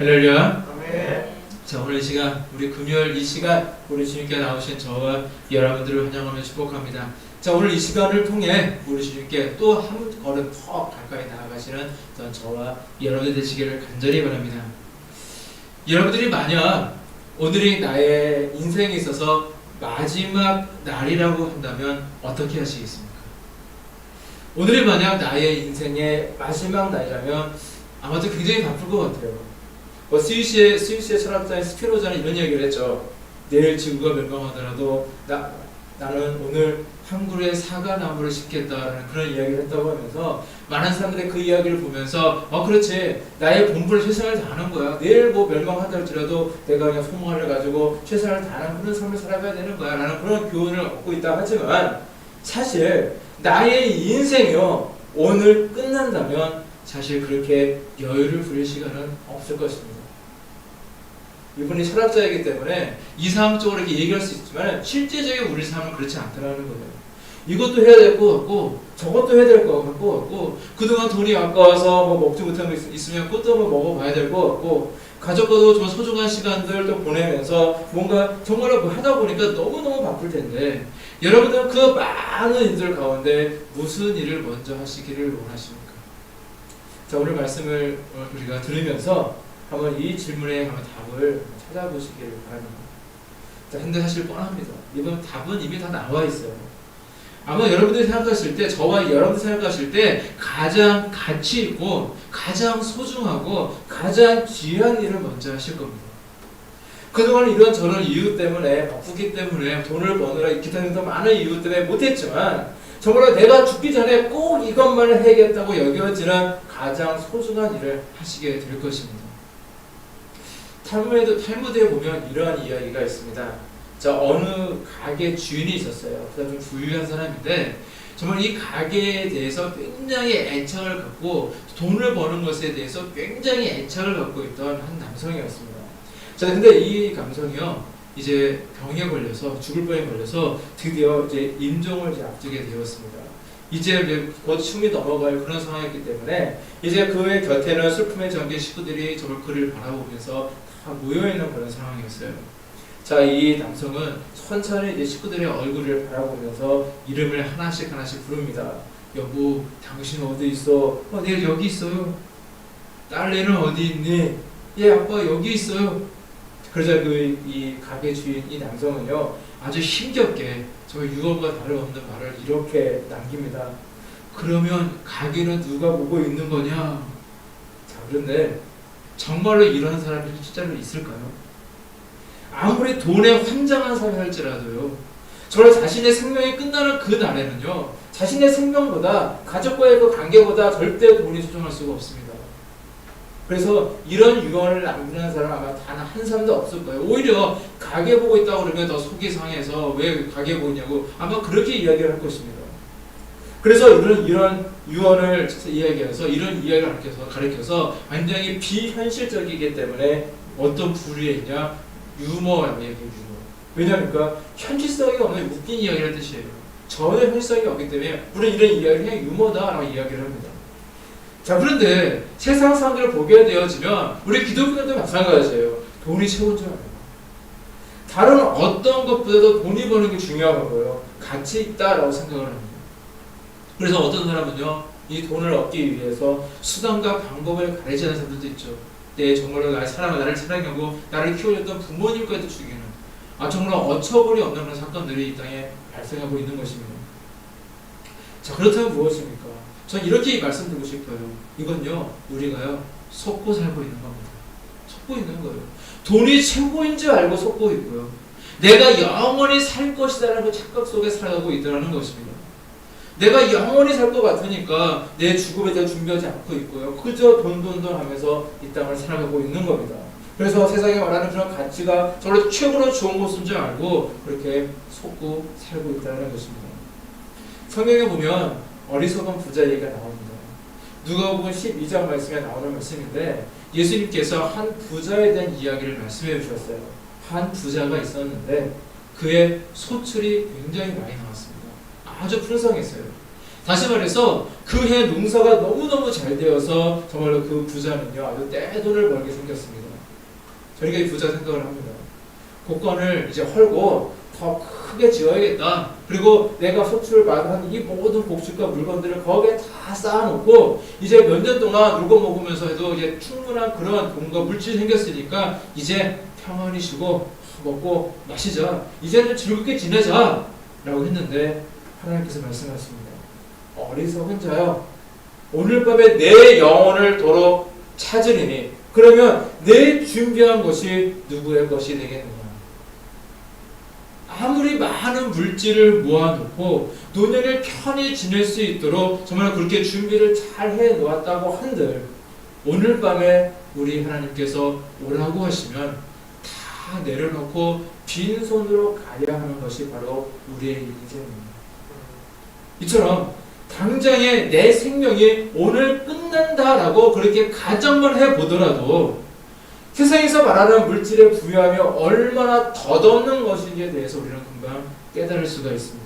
할렐루야. 아멘. 자, 오늘 이 시간, 우리 금요일 이 시간, 우리 주님께 나오신 저와 여러분들을 환영하며 축복합니다. 자, 오늘 이 시간을 통해 우리 주님께 또 한 걸음 더 가까이 나아가시는 저와 여러분들 되시기를 간절히 바랍니다. 여러분들이 만약 오늘이 나의 인생에 있어서 마지막 날이라고 한다면 어떻게 하시겠습니까? 오늘이 만약 나의 인생의 마지막 날이라면 아마도 굉장히 바쁠 것 같아요. 스위스의 철학자인 스피노자는 이런 이야기를 했죠. 내일 지구가 멸망하더라도 나는 오늘 한 그루의 사과나무를 심겠다라는 그런 이야기를 했다고 하면서 많은 사람들이 그 이야기를 보면서 그렇지, 나의 본분을 최선을 다하는 거야. 내일 멸망한다 할지라도 내가 그냥 소망을 가지고 최선을 다하는 그런 삶을 살아가야 되는 거야 라는 그런 교훈을 얻고 있다 하지만 사실 나의 인생이요 오늘 끝난다면 사실 그렇게 여유를 부릴 시간은 없을 것입니다. 이분이 철학자이기 때문에 이상적으로 이렇게 얘기할 수 있지만 실제적인 우리 삶은 그렇지 않다는 거예요. 이것도 해야 될 것 같고 저것도 해야 될 것 같고 그동안 돈이 아까워서 먹지 못한 거 있으면 그것도 먹어봐야 될 것 같고 가족과도 좀 소중한 시간들 또 보내면서 뭔가 정말로 하다 보니까 너무너무 바쁠 텐데 여러분들은 그 많은 일들 가운데 무슨 일을 먼저 하시기를 원하십니까? 자, 오늘 말씀을 우리가 들으면서 한번 이 질문에 한번 답을 찾아보시기를 바랍니다. 자, 근데 사실 뻔합니다. 이번 답은 이미 다 나와 있어요. 아마 여러분들이 생각하실 때, 저와 여러분들이 생각하실 때 가장 가치 있고 가장 소중하고 가장 귀한 일을 먼저 하실 겁니다. 그동안 이런저런 이유 때문에 바쁘기 때문에 돈을 버느라 기타 등등 많은 이유 때문에 못했지만 정말로 내가 죽기 전에 꼭 이것만을 해야겠다고 여겨지는 가장 소중한 일을 하시게 될 것입니다. 탈무드에 보면 이러한 이야기가 있습니다. 자, 어느 가게 주인이 있었어요. 좀 부유한 사람인데 정말 이 가게에 대해서 굉장히 애착을 갖고 돈을 버는 것에 대해서 굉장히 애착을 갖고 있던 한 남성이었습니다. 자, 근데 이 남성이요 이제 병에 걸려서 죽을 병에 걸려서 드디어 이제 임종을 이제 앞두게 되었습니다. 이제 곧 숨이 넘어갈 그런 상황이었기 때문에 이제 그의 곁에는 슬픔에 잠긴 식구들이 정말 그를 바라보면서 다 모여있는 그런 상황이었어요. 자, 이 남성은 천천히 이제 식구들의 얼굴을 바라보면서 이름을 하나씩 부릅니다. 여보, 당신 어디 있어? 내가 여기 있어요. 딸내는 어디 있니? 예, 아빠 여기 있어요. 그러자 이 가게 주인 이 남성은요 아주 힘겹게 정말 유언과 다름없는 말을 이렇게 남깁니다. 그러면 가게는 누가 보고 있는 거냐? 자, 그런데 정말로 이런 사람이 진짜로 있을까요? 아무리 돈에 환장한 삶을 할지라도요 정말 자신의 생명이 끝나는 그 날에는요 자신의 생명보다 가족과의 그 관계보다 절대 돈이 소중할 수가 없습니다. 그래서 이런 유언을 남기는 사람 아마 단 한 사람도 없을 거예요. 오히려 가게 보고 있다고 그러면 더 속이 상해서 왜 가게 보고 있냐고 아마 그렇게 이야기를 할 것입니다. 그래서 이런 유언을 이야기해서 이런 이야기를 가르쳐서 굉장히 비현실적이기 때문에 어떤 부류에 있냐 유머라고 얘기해요. 유머. 왜냐하니까 현실성이 없는 웃긴 이야기를 뜻이에요. 전혀 현실성이 없기 때문에 우리는 이런 이야기를 그냥 유머다라고 이야기를 합니다. 자, 그런데 세상 사람들을 보게 되어지면 우리 기독교인도 마찬가지예요. 돈이 최고인 줄 알아요. 다른 어떤 것보다도 돈이 버는 게 중요하고요. 가치 있다라고 생각을 합니다. 그래서 어떤 사람은요, 이 돈을 얻기 위해서 수단과 방법을 가리지 않는 사람들도 있죠. 정말로 나를 사랑하고 나를 키워줬던 부모님까지 죽이는 정말 어처구니 없는 그런 사건들이 이 땅에 발생하고 있는 것입니다. 자, 그렇다면 무엇입니까? 전 이렇게 말씀드리고 싶어요. 이건요, 우리가요, 속고 살고 있는 겁니다. 속고 있는 거예요. 돈이 최고인 줄 알고 속고 있고요. 내가 영원히 살 것이다라는 그 착각 속에 살아가고 있다는 것입니다. 내가 영원히 살 것 같으니까 내 죽음에 대해 준비하지 않고 있고요. 그저 돈 하면서 이 땅을 살아가고 있는 겁니다. 그래서 세상에 말하는 그런 가치가 정말 최고로 좋은 것인 줄 알고 그렇게 속고 살고 있다는 것입니다. 성경에 보면 어리석은 부자 얘기가 나옵니다. 누가복음 12장 말씀에 나오는 말씀인데 예수님께서 한 부자에 대한 이야기를 말씀해 주셨어요. 한 부자가 있었는데 그의 소출이 굉장히 많이 나왔습니다. 아주 풍성했어요. 다시 말해서 그해 농사가 너무너무 잘 되어서 정말로 그 부자는요 아주 떼돈을 벌게 생겼습니다. 저렇게 부자 생각을 합니다. 곡간을 이제 헐고 더 크게 지어야겠다. 그리고 내가 소출을 받은 이 모든 곡식과 물건들을 거기에 다 쌓아놓고 이제 몇 년 동안 울고 먹으면서 해도 이제 충분한 그런 돈과 물질이 생겼으니까 이제 평안히 쉬고 먹고 마시자. 이제는 즐겁게 지내자. 라고 했는데 하나님께서 말씀하십니다. 어리석은 자여, 오늘 밤에 내 영혼을 도로 찾으리니 그러면 내 준비한 것이 누구의 것이 되겠느냐. 아무리 많은 물질을 모아놓고 노년을 편히 지낼 수 있도록 정말 그렇게 준비를 잘 해놓았다고 한들 오늘 밤에 우리 하나님께서 오라고 하시면 다 내려놓고 빈손으로 가야 하는 것이 바로 우리의 인생입니다. 이처럼 당장에 내 생명이 오늘 끝난다라고 그렇게 가정만 해보더라도 세상에서 말하는 물질에 부여하며 얼마나 덧없는 것인지에 대해서 우리는 금방 깨달을 수가 있습니다.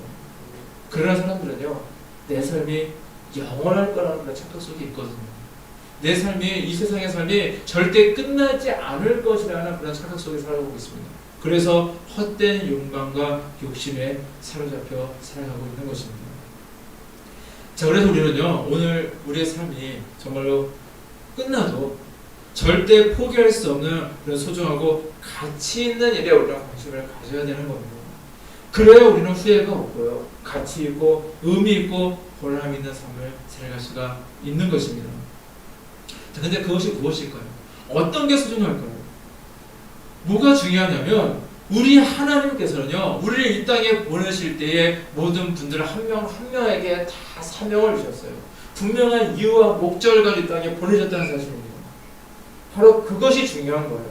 그러나 사람들은요, 내 삶이 영원할 거라는 그런 착각 속에 있거든요. 내 삶이, 이 세상의 삶이 절대 끝나지 않을 것이라는 그런 착각 속에 살아가고 있습니다. 그래서 헛된 욕망과 욕심에 사로잡혀 살아가고 있는 것입니다. 자, 그래서 우리는요, 오늘 우리의 삶이 정말로 끝나도 절대 포기할 수 없는 그런 소중하고 가치 있는 일에 우리는 관심을 가져야 되는 겁니다. 그래야 우리는 후회가 없고요, 가치 있고 의미 있고 보람 있는 삶을 살아갈 수가 있는 것입니다. 자, 근데 그것이 무엇일까요? 어떤 게 소중할까요? 뭐가 중요하냐면 우리 하나님께서는요, 우리를 이 땅에 보내실 때에 모든 분들 한 명 한 명에게 다 사명을 주셨어요. 분명한 이유와 목적을 가지고 이 땅에 보내셨다는 사실입니다. 바로 그것이 중요한 거예요.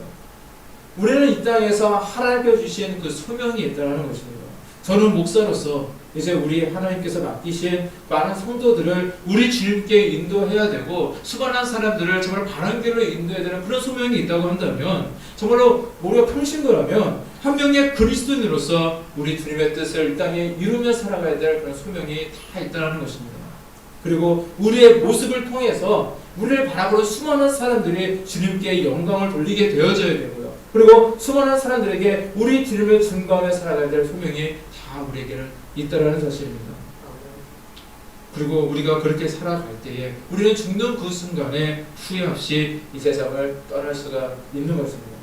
우리는 이 땅에서 하나님께서 주신 그 소명이 있다는 것입니다. 저는 목사로서 이제 우리 하나님께서 맡기신 많은 성도들을 우리 주님께 인도해야 되고 수많은 사람들을 정말 바른 길로 인도해야 되는 그런 소명이 있다고 한다면 정말로 우리가 평신도라면 한 명의 그리스도인으로서 우리 주님의 뜻을 이 땅에 이루며 살아가야 될 그런 소명이 다 있다는 것입니다. 그리고 우리의 모습을 통해서 우리를 바라보는 수많은 사람들이 주님께 영광을 돌리게 되어져야 되고요. 그리고 수많은 사람들에게 우리 주님의 증거하며 살아가야 될 소명이 다 우리에게는 있다라는 사실입니다. 그리고 우리가 그렇게 살아갈 때에 우리는 죽는 그 순간에 후회 없이 이 세상을 떠날 수가 있는 것입니다.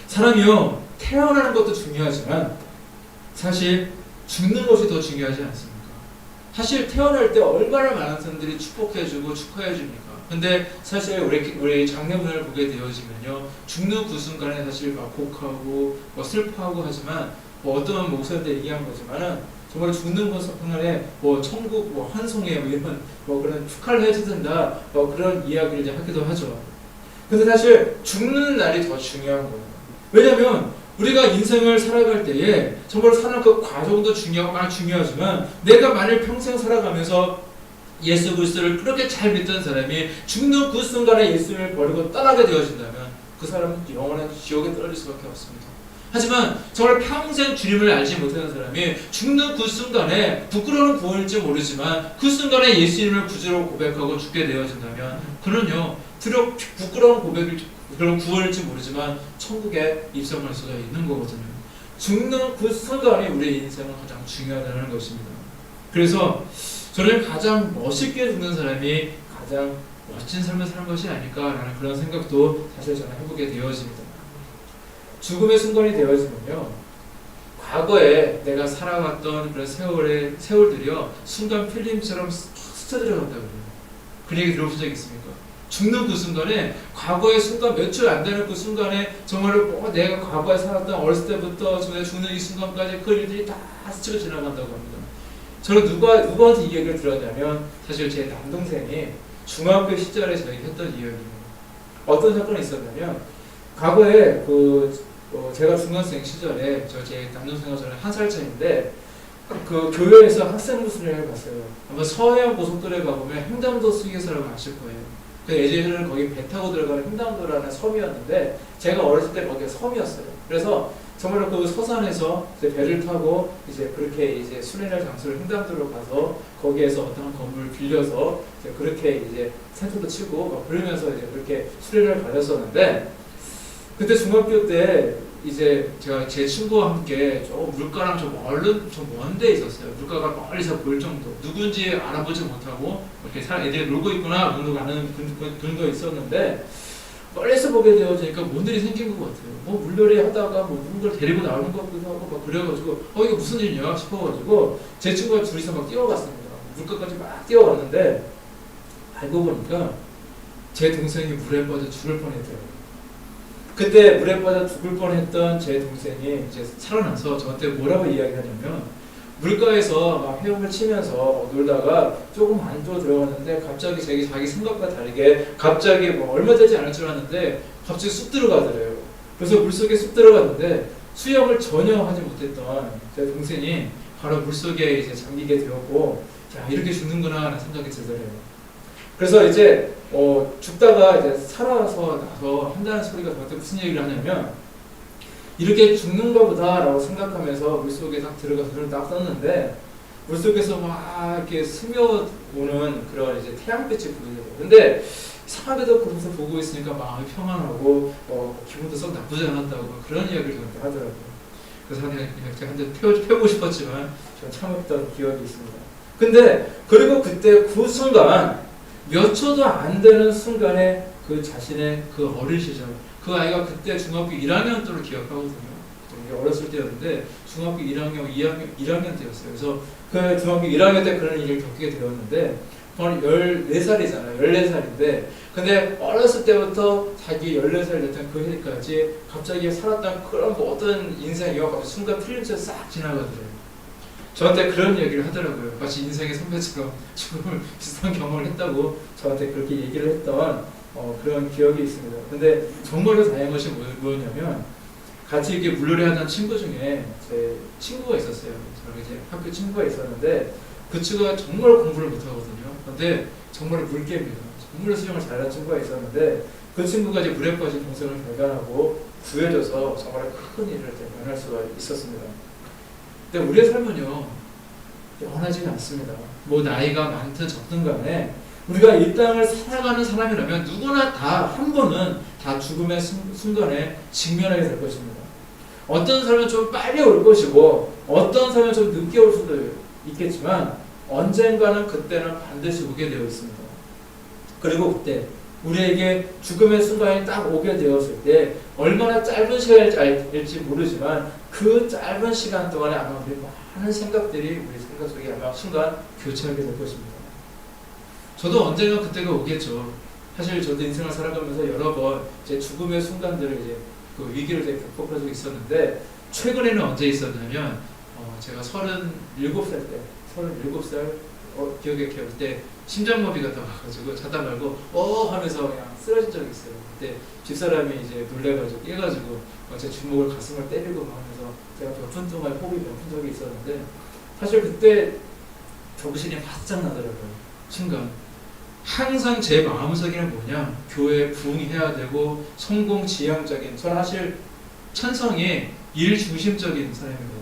사람이요, 태어나는 것도 중요하지만 사실 죽는 것이 더 중요하지 않습니까? 사실 태어날 때 얼마나 많은 사람들이 축복해주고 축하해줍니까? 근데 사실 우리 장례문을 보게 되어지면요, 죽는 그 순간에 사실 막 곡하고 슬퍼하고 하지만 어떤 목사님들 얘기한 거지만은 정말 죽는 그 순간에 천국 환송회 이런 그런 축하를 해주든다 그런 이야기를 이제 하기도 하죠. 근데 사실 죽는 날이 더 중요한 거예요. 왜냐면 우리가 인생을 살아갈 때에 정말 사는 그 과정도 중요하지만 내가 만일 평생 살아가면서 예수 그리스도를 그렇게 잘 믿던 사람이 죽는 그 순간에 예수를 버리고 떠나게 되어진다면 그 사람은 영원한 지옥에 떨어질 수밖에 없습니다. 하지만 정말 평생 주님을 알지 못하는 사람이 죽는 그 순간에 부끄러운 구원일지 모르지만 그 순간에 예수님을 구주로 고백하고 죽게 되어진다면 그는요, 비록 부끄러운 그런 구원일지 모르지만 천국에 입성할 수가 있는 거거든요. 죽는 그 순간이 우리의 인생은 가장 중요하다는 것입니다. 그래서 저는 가장 멋있게 죽는 사람이 가장 멋진 삶을 사는 것이 아닐까라는 그런 생각도 사실 저는 해보게 되어집니다. 죽음의 순간이 되어지면요, 과거에 내가 살아왔던 그런 세월들이요, 순간 필름처럼 스쳐들어 간다고 그래요. 그 얘기 들어보신 적 있습니까? 죽는 그 순간에, 과거의 순간, 몇 초 안 되는 그 순간에 정말로 내가 과거에 살았던 어렸을 때부터 죽는 이 순간까지 그 일들이 다 스쳐 지나간다고 합니다. 저는 누구한테 이 얘기를 들었냐면 사실 제 남동생이 중학교 시절에 저에게 했던 이야기입니다. 어떤 사건이 있었냐면 과거에 제가 중학생 시절에 제 남동생과 저는 한 살 차이인데 그 교회에서 학생부 수련을 갔어요. 아마 서해안 고속도로에 가보면 횡단도 휴게소라고 아실 거예요. 예전에는 거기 배 타고 들어가는 횡단도라는 섬이었는데 제가 어렸을 때 거기가 섬이었어요. 그래서 정말로 그 서산에서 이제 배를 타고 이제 그렇게 이제 수련할 장소를 횡단도로 가서 거기에서 어떤 건물을 빌려서 이제 그렇게 이제 텐트도 치고 막 그러면서 이제 그렇게 수련을 가졌었는데 그때 중학교 때 이제 제가 제 친구와 함께 좀 물가랑 좀 먼 데 있었어요. 물가가 멀리서 보일 정도. 누군지 알아보지 못하고 이렇게 애들이 놀고 있구나 정도가 아는 근거가 있었는데 멀리서 보게 되어지니까 뭔 일이 생긴 것 같아요. 뭐 물놀이 하다가 뭐 누군가를 데리고 나오는 것 같기도 하고 막 그래가지고 이게 무슨 일이냐 싶어가지고 제 친구가 둘이서 막 뛰어갔습니다. 물가까지 막 뛰어갔는데 알고 보니까 제 동생이 물에 빠져 죽을 뻔했더라고요. 그때 물에 빠져 죽을 뻔했던 제 동생이 이제 살아나서 저한테 뭐라고 이야기하냐면 물가에서 막 헤엄을 치면서 놀다가 조금 안으로 들어갔는데 갑자기 자기 생각과 다르게 갑자기 뭐 얼마 되지 않을 줄 알았는데 갑자기 쑥 들어가더래요. 그래서 물속에 쑥 들어갔는데 수영을 전혀 하지 못했던 제 동생이 바로 물속에 이제 잠기게 되었고 야 이렇게 죽는구나 하는 생각이 들더래요. 그래서 이제 죽다가 이제 살아서 나서 한다는 소리가 저한테 무슨 얘기를 하냐면 이렇게 죽는가 보다라고 생각하면서 물속에 딱 들어가서 눈을 딱 떴는데 물속에서 막 이렇게 스며오는 그런 이제 태양빛이 보이더라고요. 근데 이상하게도 그러면서 보고 있으니까 마음이 평안하고 기분도 썩 나쁘지 않았다고 그런 이야기를 저한테 하더라고요. 그래서 그냥 제가 한 대 펴고 싶었지만 전 참았던 기억이 있습니다. 근데 그리고 그때 그 순간 몇 초도 안 되는 순간에 그 자신의 그 어린 시절 그 아이가 그때 중학교 1학년 때를 기억하거든요. 어렸을 때였는데 중학교 1학년, 1학년 때였어요. 그래서 그 중학교 1학년 때 그런 일을 겪게 되었는데 14살이잖아요. 14살인데 근데 어렸을 때부터 자기 14살 됐던 그 해까지 갑자기 살았던 그런 어떤 인생이 갑자기 순간 틀린 채 싹 지나가더래요. 저한테 그런 얘기를 하더라고요. 마치 인생의 선배처럼 죽음을 비슷한 경험을 했다고 저한테 그렇게 얘기를 했던 그런 기억이 있습니다. 근데 정말로 다행한 것이 뭐였냐면 같이 이렇게 물놀이 하던 친구 중에 제 친구가 있었어요. 저랑 이제 학교 친구가 있었는데 그 친구가 정말 공부를 못하거든요. 근데 정말 물개입니다. 정말 수영을 잘하는 친구가 있었는데 그 친구가 이제 물에 빠진 동생을 발견하고 구해줘서 정말 큰 일을 면할 수가 있었습니다. 근데 우리의 삶은요 영원하지는 않습니다. 뭐 나이가 많든 적든 간에 우리가 이 땅을 살아가는 사람이라면 누구나 다 한 번은 다 죽음의 순간에 직면하게 될 것입니다. 어떤 사람은 좀 빨리 올 것이고 어떤 사람은 좀 늦게 올 수도 있겠지만 언젠가는 그때는 반드시 오게 되어 있습니다. 그리고 그때 우리에게 죽음의 순간이 딱 오게 되었을 때 얼마나 짧은 시간일지 모르지만 그 짧은 시간 동안에 아마 우리 많은 생각들이 우리 생각 속에 아마 순간 교체하게 될 것입니다. 저도 언젠가 그때가 오겠죠. 사실 저도 인생을 살아가면서 여러 번 제 죽음의 순간들을 이제 그 위기를 되게 극복한 적이 있었는데 최근에는 언제 있었냐면 제가 37살 기억에 그때 심장마비가 딱 와가지고 자다 말고 하면서 그냥 쓰러진 적이 있어요. 그때 집사람이 이제 놀래가지고 깨가지고 제 주먹을 가슴을 때리고 하면서 제가 몇 분 동안 호흡이 멈춘 적이 있었는데 사실 그때 정신이 바짝 나더라고요. 순간 항상 제 마음속에는 뭐냐 교회에 부응해야 되고 성공지향적인 저는 사실 천성이 일 중심적인 사람이거든요.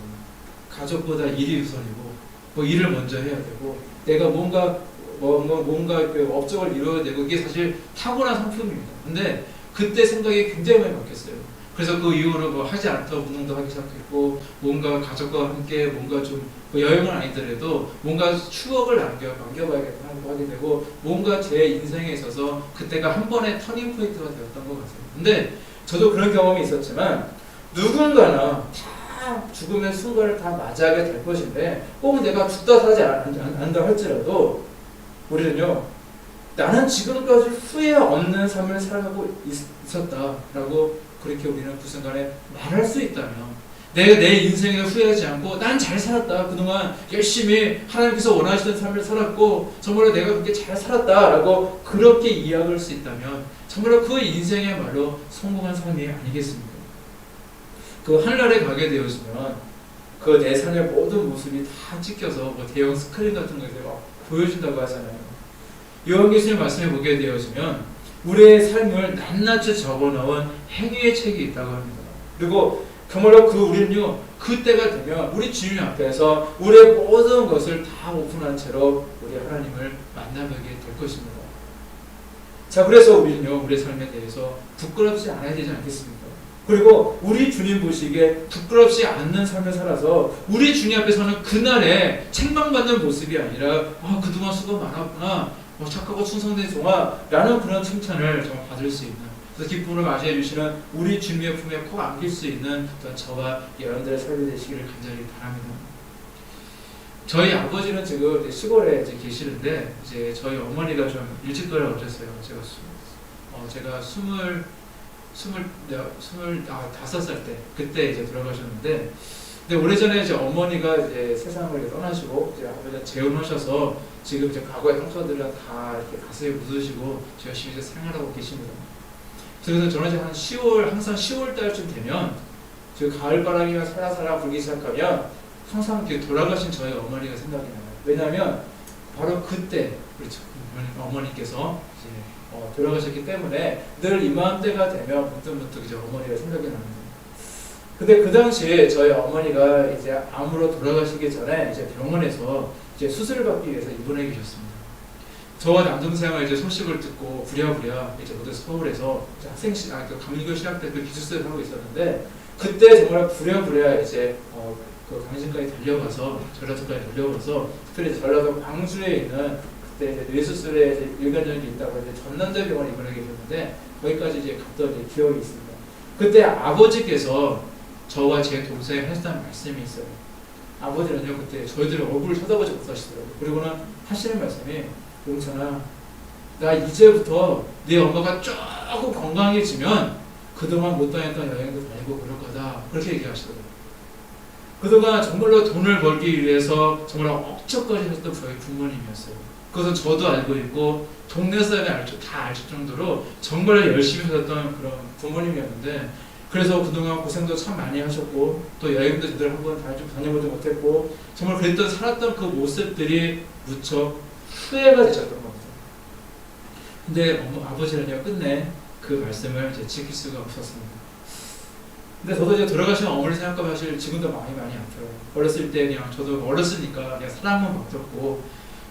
가족보다 일이 우선이고 뭐 일을 먼저 해야 되고 내가 뭔가 그 업적을 이루어야 되고 이게 사실 타고난 성품입니다. 근데 그때 생각이 굉장히 많이 바뀌었어요. 그래서 그 이후로 뭐 하지 않던 운동도 하기 시작했고 뭔가 가족과 함께 뭔가 좀뭐 여행은 아니더라도 뭔가 추억을 남겨봐야겠다 하게 되고 뭔가 제 인생에 있어서 그때가 한 번의 터닝 포인트가 되었던 것 같아요. 근데 저도 그런 경험이 있었지만 누군가나 다 죽음의 순간을 다 맞이하게 될 것인데 꼭 내가 죽다 사지 않는다 할지라도 우리는요 나는 지금까지 후회 없는 삶을 살아가고 있었다라고 그렇게 우리는 그 순간에 말할 수 있다면 내가 내 인생에 후회하지 않고 난 잘 살았다. 그동안 열심히 하나님께서 원하시던 삶을 살았고 정말로 내가 그렇게 잘 살았다라고 그렇게 이야기할 수 있다면 정말로 그 인생이야말로 성공한 삶이 아니겠습니까? 그 하늘나라에 가게 되어지면 그 내 삶의 모든 모습이 다 찍혀서 뭐 대형 스크린 같은 거에서 막 보여준다고 하잖아요. 요한계시록 말씀에 보게 되어지면 우리의 삶을 낱낱이 적어놓은 행위의 책이 있다고 합니다. 그리고 정말로 우리는요 그때가 되면 우리 주님 앞에서 우리의 모든 것을 다 오픈한 채로 우리 하나님을 만나보게 될 것입니다. 자 그래서 우리는요 우리의 삶에 대해서 부끄럽지 않아야 되지 않겠습니까? 그리고 우리 주님 보시기에 부끄럽지 않는 삶을 살아서 우리 주님 앞에서는 그날의 책망받는 모습이 아니라 그동안 수고 많았구나, 착하고 충성된 종아 라는 그런 칭찬을 정말 받을 수 있는, 그래서 기쁨으로 맞이해 주시는 우리 주님의 품에 꼭 안길 수 있는 저와 여러분들의 삶이 되시기를 간절히 바랍니다. 저희 아버지는 지금 시골에 이제 계시는데, 이제 저희 어머니가 좀 일찍 돌아오셨어요. 제가 25살 때 그때 이제 돌아가셨는데, 근데 오래전에 이제 어머니가 이제 세상을 떠나시고 이제 아버지가 재혼하셔서 지금 이제 과거의 상처들은 다 이렇게 가슴에 묻으시고 열심히 이제 생활하고 계십니다. 그래서 저는 이제 한 10월, 항상 10월 달쯤 되면 지금 가을 바람이 살아살아 불기 시작하면 항상 돌아가신 저희 어머니가 생각이 나요. 왜냐하면 바로 그때 그렇죠, 어머니께서 이제 돌아가셨기 때문에 늘 이맘때가 되면 문득문득 이제 어머니가 생각이 납니다. 근데 그 당시에 저희 어머니가 이제 암으로 돌아가시기 전에 이제 병원에서 이제 수술을 받기 위해서 입원해 계셨습니다. 저와 남동생은 이제 소식을 듣고 부랴부랴 이제 모두 서울에서 감리교 신학대 그 기숙사에 하고 있었는데, 그때 정말 부랴부랴 이제 그 강신까지 달려가서, 전라도까지 달려가서, 특별히 전라도 광주에 있는 그때 이제 뇌수술에 이제 일관력이 있다고 이제 전남대병원에 입원해 계셨는데, 거기까지 이제 갔던 기억이 있습니다. 그때 아버지께서 저와 제 동생에 하셨던 말씀이 있어요. 아버지는요, 그때 저희들의 얼굴을 쳐다보지 못하시더라고요. 그리고는 하시는 말씀이, 용찬아, 나 이제부터 네 엄마가 조금 건강해지면 그동안 못 다녔던 여행도 다니고 그럴 거다, 그렇게 얘기하시더라고요. 그동안 정말로 돈을 벌기 위해서 정말 억척까지 하셨던 저희 부모님이었어요. 그것은 저도 알고 있고 동네 사람이 다 알 정도로 정말 열심히 하셨던 그런 부모님이었는데, 그래서 그동안 고생도 참 많이 하셨고 또 여행도 제대로 한번 다녀보지 못했고 정말 그랬던 살았던 그 모습들이 무척 후회가 되셨던 겁니다. 근데 아버지는요, 끝내 그 말씀을 이제 지킬 수가 없었습니다. 근데 저도 이제 돌아가신 어머니 생각하면 사실 지금도 많이 아파요. 어렸을 때 그냥 저도 어렸으니까 그냥 사랑만 받았고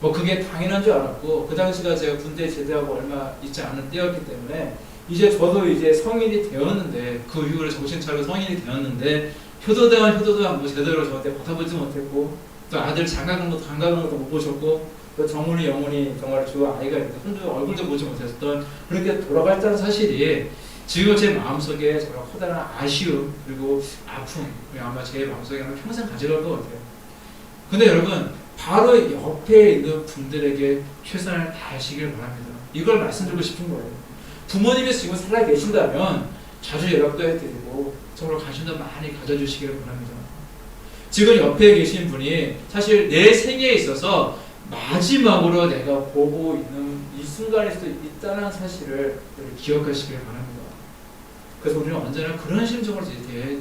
뭐 그게 당연한 줄 알았고, 그 당시가 제가 군대 제대하고 얼마 있지 않은 때였기 때문에 이제 저도 이제 성인이 되었는데, 그 이후로 정신 차리고 성인이 되었는데 효도대원 뭐 제대로 저한테 받아보지 못했고, 또 아들 장가간 것도 못 보셨고, 또 정훈이 영훈이 정말 주 아이가 있는데 손주 얼굴도 보지 못했던, 그렇게 돌아갔다는 사실이 지금 제 마음속에 정말 커다란 아쉬움 그리고 아픔, 아마 제 마음속에 평생 가져갈 것 같아요. 근데 여러분, 바로 옆에 있는 분들에게 최선을 다하시길 바랍니다. 이걸 말씀드리고 싶은 거예요. 부모님이 지금 살아 계신다면 자주 연락도 해드리고 정말 관심도 많이 가져주시기를 바랍니다. 지금 옆에 계신 분이 사실 내 생에 있어서 마지막으로 내가 보고 있는 이 순간일 수도 있다는 사실을 기억하시길 바랍니다. 그래서 우리는 언제나 그런 심정으로 대해야 돼요.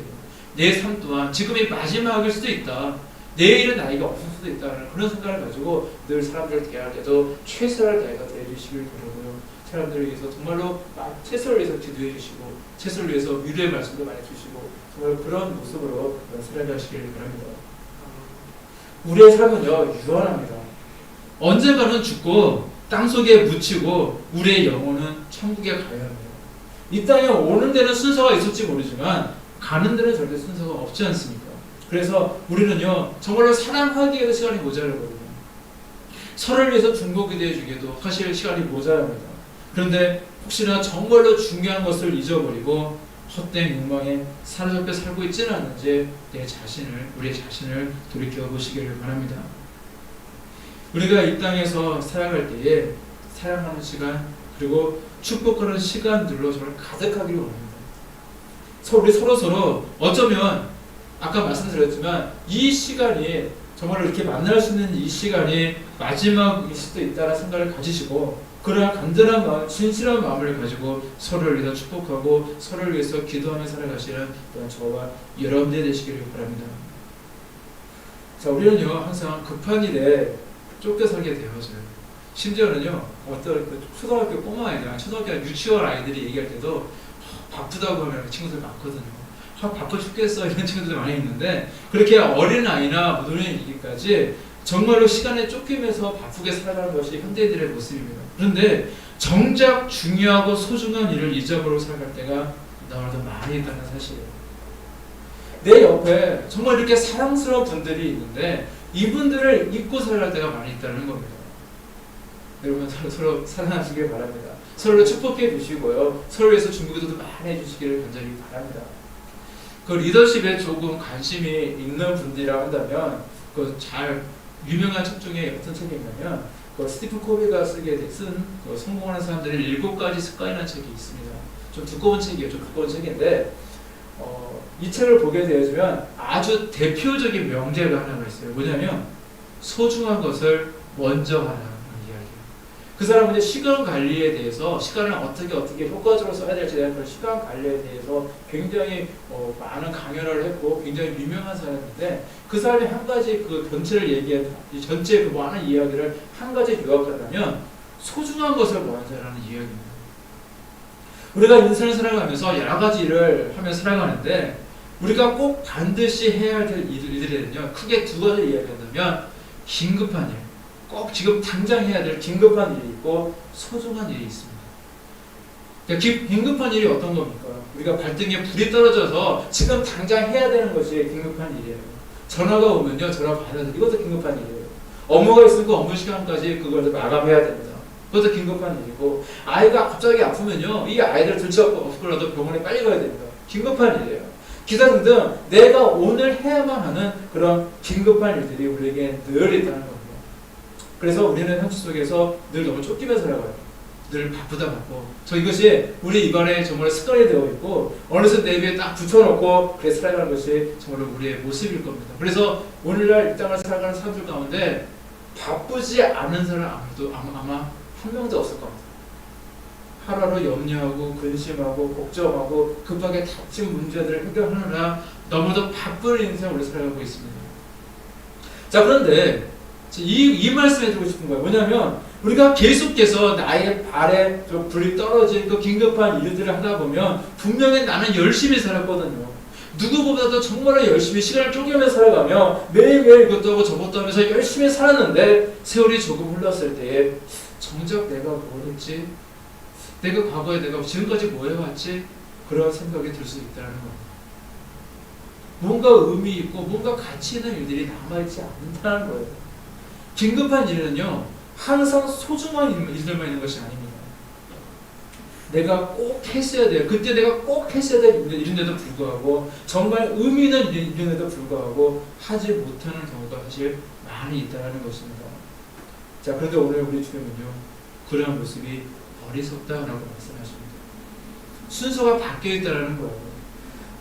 내 삶 또한 지금이 마지막일 수도 있다, 내일은 나이가 없을 수도 있다는 그런 생각을 가지고 늘 사람들을 대할 때도 최선을 다해서 대해주시길 바라고요. 사람들을 위해서 정말로 최선을 위해서 기도해 주시고 최선을 위해서 위로의 말씀도 많이 주시고 정말 그런 모습으로 살아가시길 바랍니다. 우리의 삶은요, 유한합니다. 언젠가는 죽고 땅속에 묻히고 우리의 영혼은 천국에 가야 합니다. 이 땅에 오는 데는 순서가 있을지 모르지만 가는 데는 절대 순서가 없지 않습니까? 그래서 우리는요, 정말로 사랑하기 위해서 시간이 모자라거든요. 서로를 위해서 중보기도해 주기도 사실 시간이 모자랍니다. 그런데 혹시나 정말로 중요한 것을 잊어버리고 헛된 욕망에 사로잡혀 살고 있지는 않는지 우리의 자신을 돌이켜보시기를 바랍니다. 우리가 이 땅에서 살아갈 때에 사랑하는 시간 그리고 축복하는 시간들로 정말 가득하기를 원합니다. 우리 서로 어쩌면 아까 말씀드렸지만 이 시간이 정말 이렇게 만날 수 있는 이 시간이 마지막일 수도 있다는 생각을 가지시고, 그러한 간절한 마음, 진실한 마음을 가지고 서로를 위해서 축복하고 서로를 위해서 기도하며 살아가시는 저와 여러분들이 되시기를 바랍니다. 자, 우리는요, 항상 급한 일에 쫓겨 살게 되어져요. 심지어는요, 어떤 초등학교 꼬마 아이들, 초등학교 유치원 아이들이 얘기할 때도 바쁘다고 하면 친구들 많거든요. 바빠 죽겠어 이런 친구들 많이 있는데, 그렇게 어린 아이나 노년이기까지 정말로 시간에 쫓기면서 바쁘게 살아가는 것이 현대인들의 모습입니다. 그런데 정작 중요하고 소중한 일을 잊어버리고 살아갈 때가 너무나도 많이 있다는 사실이에요. 내 옆에 정말 이렇게 사랑스러운 분들이 있는데 이분들을 잊고 살아갈 때가 많이 있다는 겁니다. 여러분 서로 사랑하시길 바랍니다. 서로를 축복해 주시고요. 서로를 위해서 중보기도도 많이 해주시기를 간절히 바랍니다. 그 리더십에 조금 관심이 있는 분들이라 한다면 그 잘 유명한 책 중에 어떤 책이 있냐면 그 스티븐 코비가 쓴 그 성공하는 사람들의 7가지 습관이라는 책이 있습니다. 좀 두꺼운 책이에요. 좀 두꺼운 책인데 이 책을 보게 되어지면 아주 대표적인 명제가 하나가 있어요. 뭐냐면 소중한 것을 먼저 하라는 이야기예요. 그 사람은 이제 시간 관리에 대해서 시간을 어떻게 효과적으로 써야 될지에 대한 그런 시간 관리에 대해서 굉장히 많은 강연을 했고 굉장히 유명한 사람인데 그 사람이 한 가지 그 전체를 얘기한 전체 그 많은 이야기를 한 가지 요약하자면 소중한 것을 먼저 하라는 이야기입니다. 우리가 인생을 살아가면서 여러 가지 일을 하며 살아가는데 우리가 꼭 반드시 해야 될 일들에는요 크게 2가지 이야기한다면 긴급한 일, 꼭 지금 당장 해야 될 긴급한 일이 있고 소중한 일이 있습니다. 그러니까 긴급한 일이 어떤 겁니까? 우리가 발등에 불이 떨어져서 지금 당장 해야 되는 것이 긴급한 일이에요. 전화가 오면요 전화 받아야 돼. 이것도 긴급한 일이에요. 업무가 있으니까 업무 시간까지 그걸 마감해야 됩니다. 그것도 긴급한 일이고 아이가 갑자기 아프면요 이 아이를 들쳐업고라도 병원에 빨리 가야 됩니다. 긴급한 일이에요. 기타 등등 내가 오늘 해야만 하는 그런 긴급한 일들이 우리에게 늘 있다는 겁니다. 그래서 우리는 현실 속에서 늘 너무 쫓기면서 살아가요. 늘 바쁘다 바쁘고 이것이 우리 입안에 정말 습관이 되어 있고 어느새 내 위에 딱 붙여놓고 그래 살아가는 것이 정말 우리의 모습일 겁니다. 그래서 오늘날 이 땅을 살아가는 사람들 가운데 바쁘지 않은 사람 아마 한 명도 없을 겁니다. 하루하루 염려하고 근심하고 걱정하고 급하게 닥친 문제들을 해결하느라 너무도 바쁜 인생을 우리 살아가고 있습니다. 자 그런데 이 말씀에 드리고 싶은 거예요. 뭐냐면 우리가 계속해서 나의 발에 불이 떨어진 그 긴급한 일들을 하다 보면 분명히 나는 열심히 살았거든요. 누구보다도 정말 열심히 시간을 쪼개면서 살아가며 매일매일 이것도 하고 저것도 하면서 열심히 살았는데 세월이 조금 흘렀을 때에 정작 내가 뭘 했지? 내가 과거에 내가 지금까지 뭐 해왔지? 그런 생각이 들 수 있다는 겁니다. 뭔가 의미 있고 뭔가 가치 있는 일들이 남아있지 않는다는 거예요. 긴급한 일은요 항상 소중한 일들만 있는 것이 아닙니다. 내가 꼭 했어야 돼요. 그때 내가 꼭 했어야 될 일인데도 불구하고 정말 의미 있는 일인데도 불구하고 하지 못하는 경우가 사실 많이 있다는 것입니다. 자 그런데 오늘 우리 주님은요 그런 모습이 어리석다라고 말씀하십니다. 순서가 바뀌어 있다는 거예요.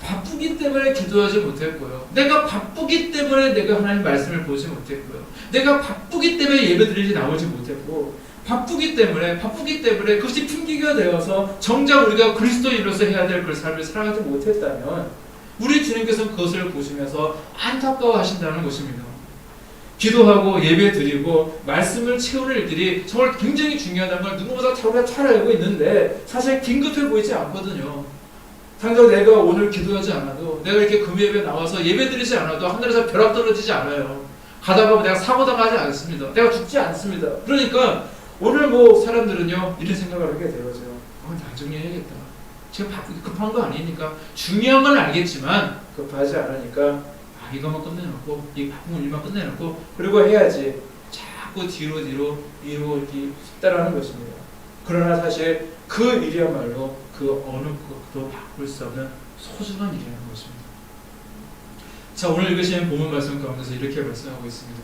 바쁘기 때문에 기도하지 못했고요. 내가 바쁘기 때문에 내가 하나님 말씀을 보지 못했고요. 내가 바쁘기 때문에 예배드리지 나오지 못했고 바쁘기 때문에 그것이 핑계가 되어서 정작 우리가 그리스도인으로서 해야 될 그 삶을 살아가지 못했다면 우리 주님께서는 그것을 보시면서 안타까워하신다는 것입니다. 기도하고 예배드리고 말씀을 채우는 일들이 정말 굉장히 중요하다는 걸 누구보다 잘 알고 있는데 사실 긴급해 보이지 않거든요. 당장 내가 오늘 기도하지 않아도 내가 이렇게 금요일에 나와서 예배드리지 않아도 하늘에서 벼락 떨어지지 않아요. 가다가 보면 내가 사고당하지 않습니다. 내가 죽지 않습니다. 그러니까 오늘 사람들은요 이런 생각을 하게 되어져요. 나중에 해야겠다. 제가 급한 거 아니니까 중요한 건 알겠지만 급하지 않으니까 이것만 끝내놓고 이 바쁜 일만 끝내놓고 그리고 해야지 자꾸 뒤로 이렇게 싶다라는 것입니다. 그러나 사실 그 일이야말로 그 어느 것도 바꿀 수 없는 소중한 일이라는 것입니다. 자 오늘 읽으시는 본문 말씀 가운데서 이렇게 말씀하고 있습니다.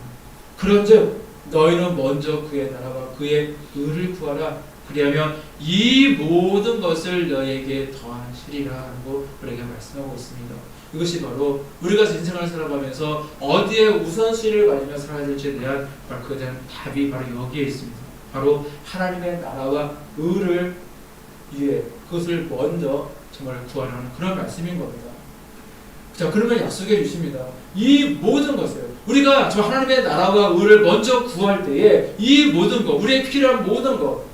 그런즉 너희는 먼저 그의 나라와 그의 의를 구하라. 그리하면 이 모든 것을 너희에게 더하시리라 하고 우리에게 말씀하고 있습니다. 이것이 바로 우리가 인생을 살아가면서 어디에 우선순위를 가지며 살아야 될지에 대한 그에 대한 답이 바로 여기에 있습니다. 바로 하나님의 나라와 의를 위해 그것을 먼저 정말 구하라는 그런 말씀인 겁니다. 자 그러면 약속해 주십니다. 이 모든 것을 우리가 저 하나님의 나라와 의를 먼저 구할 때에 이 모든 것 우리의 필요한 모든 것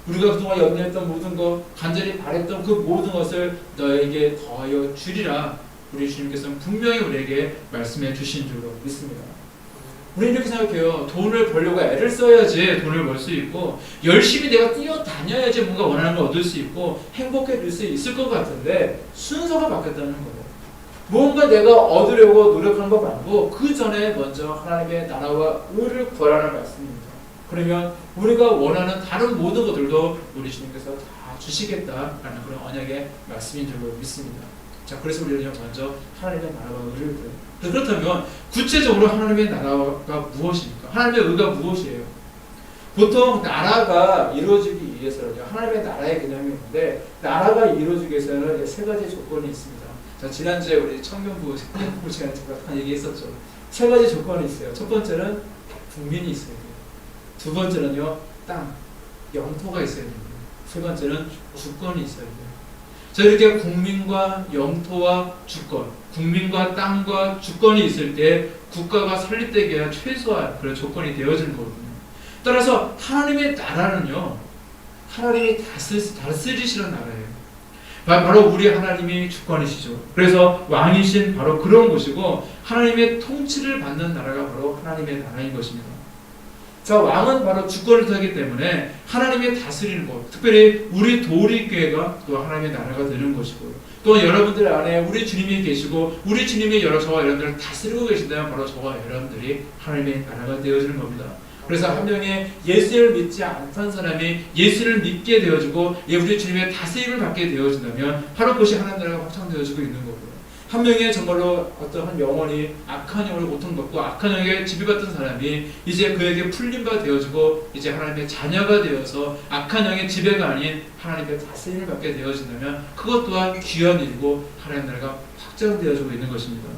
우리가 그동안 염려했던 모든 것, 간절히 바랬던 그 모든 것을 너에게 더하여 주리라 우리 주님께서는 분명히 우리에게 말씀해 주신 줄로 믿습니다. 우리는 이렇게 생각해요. 돈을 벌려고 애를 써야지 돈을 벌 수 있고, 열심히 내가 뛰어다녀야지 뭔가 원하는 걸 얻을 수 있고 행복해질 수 있을 것 같은데, 순서가 바뀌었다는 거예요. 뭔가 내가 얻으려고 노력하는 것 말고 그 전에 먼저 하나님의 나라와 의를 구하라는 말씀입니다. 그러면 우리가 원하는 다른 모든 것들도 우리 주님께서 다 주시겠다라는 그런 언약의 말씀인 줄로 믿습니다. 자, 그래서 우리는 먼저 하나님의 나라와 의를 구해요. 그렇다면 구체적으로 하나님의 나라가 무엇입니까? 하나님의 의가 무엇이에요? 보통 나라가 이루어지기 위해서는요, 하나님의 나라의 개념이 있는데, 나라가 이루어지기 위해서는 세 가지 조건이 있습니다. 자, 지난주에 우리 청년부 시간에 잠깐 얘기했었죠. 세 가지 조건이 있어요. 첫 번째는 국민이 있어야 돼요. 두 번째는요, 땅, 영토가 있어야 됩니다. 세 번째는 주권이 있어야 돼요. 자, 이렇게 국민과 영토와 주권, 국민과 땅과 주권이 있을 때 국가가 설립되기 위한 최소한 그런 조건이 되어지는 거거든요. 따라서 하나님의 나라는요, 하나님이 다스리시는 나라예요. 바로 우리 하나님이 주권이시죠. 그래서 왕이신 바로 그런 곳이고, 하나님의 통치를 받는 나라가 바로 하나님의 나라인 것입니다. 자, 왕은 바로 주권을 타기 때문에 하나님의 다스리는 것, 특별히 우리 도우리교회가 또 하나님의 나라가 되는 것이고요. 또 여러분들 안에 우리 주님이 계시고, 우리 주님이 저와 여러분들을 다스리고 계신다면 바로 저와 여러분들이 하나님의 나라가 되어지는 겁니다. 그래서 한 명의 예수를 믿지 않던 사람이 예수를 믿게 되어지고 우리 주님의 다스림을 받게 되어진다면 바로 그것이 하나님 나라가 확장되어지고 있는 거고요. 한 명의 정말로 어떤 한 영혼이 악한 영으로 고통받고 악한 영에 지배받던 사람이 이제 그에게 풀림바 되어지고 이제 하나님의 자녀가 되어서 악한 영의 지배가 아닌 하나님의 다스림을 받게 되어진다면 그것 또한 귀한 일이고 하나님 나라가 확장되어지고 있는 것입니다.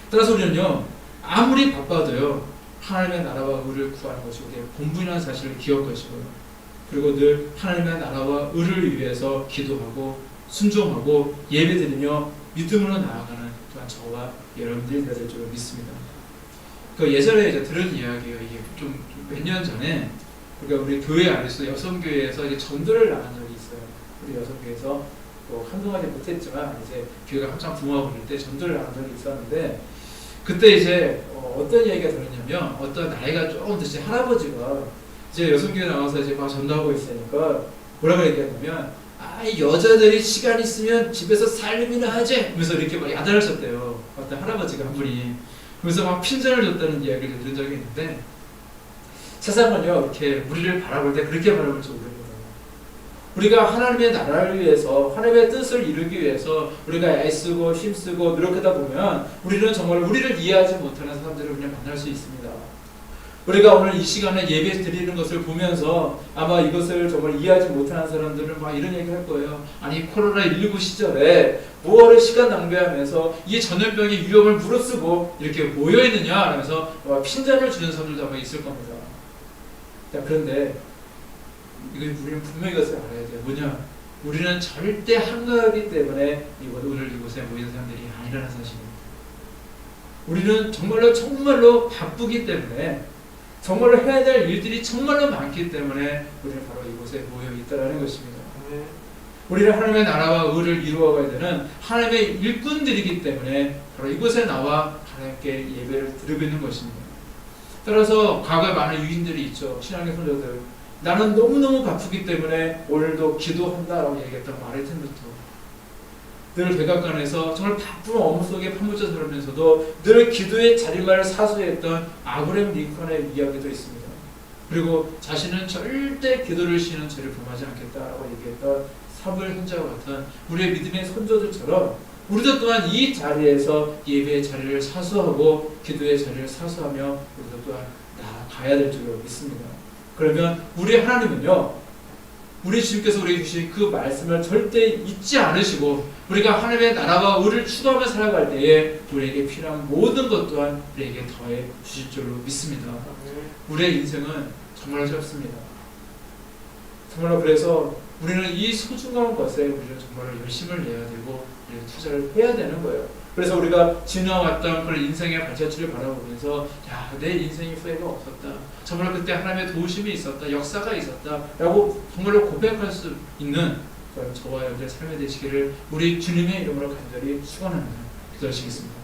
따라서 우리는요, 아무리 바빠도요, 하나님의 나라와 의를 구하는 것이 우리의 본분이라는 사실을 기억하시고요. 그리고 늘 하나님의 나라와 의를 위해서 기도하고 순종하고 예배드리며 믿음으로 나아가는 또한 저와 여러분들이 되어야 될 줄로 믿습니다. 그 예전에 이제 들은 이야기예요. 이게 좀 몇 년 전에 우리 교회 안에서 여성교회에서 이제 전도를 나간 적이 있어요. 우리 여성교회에서 뭐 한동안이 못했지만 이제 교회가 한참 붕하고 그럴 때 전도를 나간 적이 있었는데, 그때 이제 어떤 얘기가 들었냐면, 어떤 나이가 조금 드신 할아버지가 이제 여성교회 나와서 이제 막 전도하고 있으니까 뭐라고 얘기하냐면, 여자들이 시간 있으면 집에서 살림이나 하지! 하면서 이렇게 막 야단을 쳤대요. 어떤 할아버지가 한 분이. 그래서 막 핀잔을 줬다는 이야기를 들은 적이 있는데, 세상은요, 이렇게 우리를 바라볼 때 그렇게 바라볼 줄 모르는 거예요. 우리가 하나님의 나라를 위해서, 하나님의 뜻을 이루기 위해서 우리가 애쓰고 힘쓰고 노력하다 보면 우리는 정말 우리를 이해하지 못하는 사람들을 그냥 만날 수 있습니다. 우리가 오늘 이 시간에 예배 드리는 것을 보면서 아마 이것을 정말 이해하지 못하는 사람들은 막 이런 얘기 할 거예요. 아니, 코로나19 시절에 뭐하러 시간 낭비하면서 이 전염병의 위험을 무릅쓰고 이렇게 모여있느냐 하면서 핀잔을 주는 사람들도 아마 있을 겁니다. 자, 그런데 우리는 분명히 이것을 알아야 돼요. 뭐냐? 우리는 절대 한가하기 때문에 오늘 이곳에 모인 사람들이 아니라는 사실입니다. 우리는 정말로 바쁘기 때문에, 정말로 해야 될 일들이 정말로 많기 때문에 우리는 바로 이곳에 모여 있다는 것입니다. 우리는 하나님의 나라와 의를 이루어가야 되는 하나님의 일꾼들이기 때문에 바로 이곳에 나와 하나님께 예배를 드리고 있는 것입니다. 따라서 과거에 많은 유인들이 있죠. 신앙의 선조들. 나는 너무너무 바쁘기 때문에 오늘도 기도한다라고 얘기했던 마르틴부터, 늘 백악관에서 정말 바쁜 업무 속에 파묻혀 살면서도 늘 기도의 자리만을 사수했던 아브라함 링컨의 이야기도 있습니다. 그리고 자신은 절대 기도를 쉬는 죄를 범하지 않겠다라고 얘기했던 사무엘 선지자와 같은 우리의 믿음의 선조들처럼 우리도 또한 이 자리에서 예배의 자리를 사수하고 기도의 자리를 사수하며 우리도 또한 나아가야 될 줄로 믿습니다. 그러면 우리 하나님은요, 우리 주님께서 우리에게 주신 그 말씀을 절대 잊지 않으시고 우리가 하나님의 나라와 의를 추구하며 살아갈 때에 우리에게 필요한 모든 것 또한 우리에게 더해 주실 줄로 믿습니다. 우리의 인생은 정말 짧습니다. 정말로 그래서 우리는 이 소중한 것에 우리는 정말 열심을 내야 되고 투자를 해야 되는 거예요. 그래서 우리가 지나왔던 그런 인생의 발자취를 바라보면서 내 인생이 후회가 없었다, 정말 그때 하나님의 도우심이 있었다, 역사가 있었다 라고 정말로 고백할 수 있는 저와 여러분의 삶이 되시기를 우리 주님의 이름으로 간절히 축원합니다. 기도하시겠습니다.